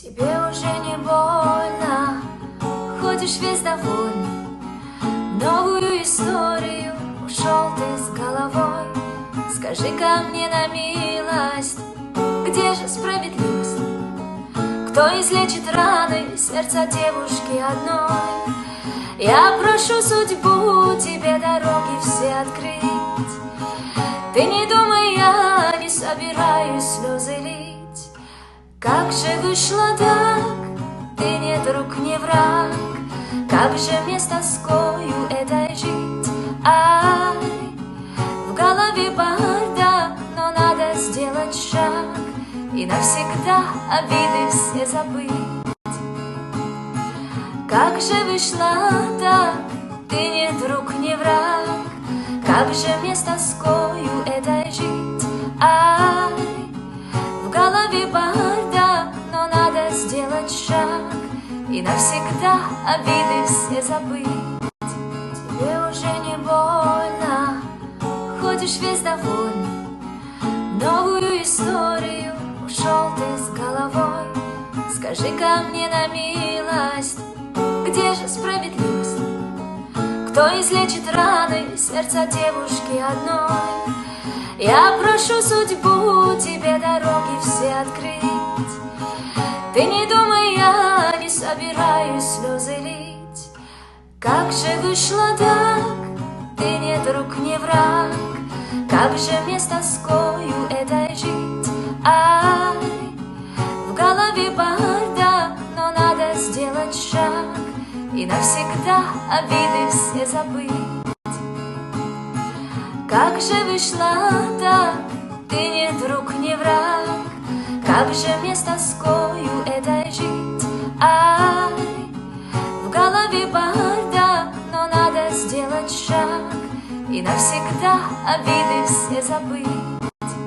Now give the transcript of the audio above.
Тебе уже не больно, ходишь весь довольный, в новую историю ушел ты с головой. Скажи-ка мне на милость, где же справедливость? Кто излечит раны сердца девушки одной? Я прошу судьбу тебе дороги все открыть. Ты не думай, я не собираюсь слезы лить. Как же вышло так, ты не друг, не враг. Как же мне с тоскою этой жить? Ай, в голове бардак, но надо сделать шаг и навсегда обиды все забыть. Как же вышло так, ты не друг, не враг. Как же мне с тоскою этой жить? Ай, в голове бардак, но надо сделать шаг и навсегда обиды все забыть. Тебе уже не больно, ходишь весь довольный, в новую историю ушел ты с головой. Скажи-ка мне на милость, где же справедливость? Кто излечит раны сердца девушки одной? Я прошу судьбу тебе дороги все открыть. Ты не думай, я не собираюсь слезы лить. Как же вышло так, ты не друг, не враг. Как же мне с тоскою этой жить? Ай, в голове бардак, но надо сделать шаг и навсегда обиды все забыть. Как же вышло так, ты не друг, не враг. Как же мне с тоскою этой жить? Ай, в голове бардак, но надо сделать шаг и навсегда обиды все забыть.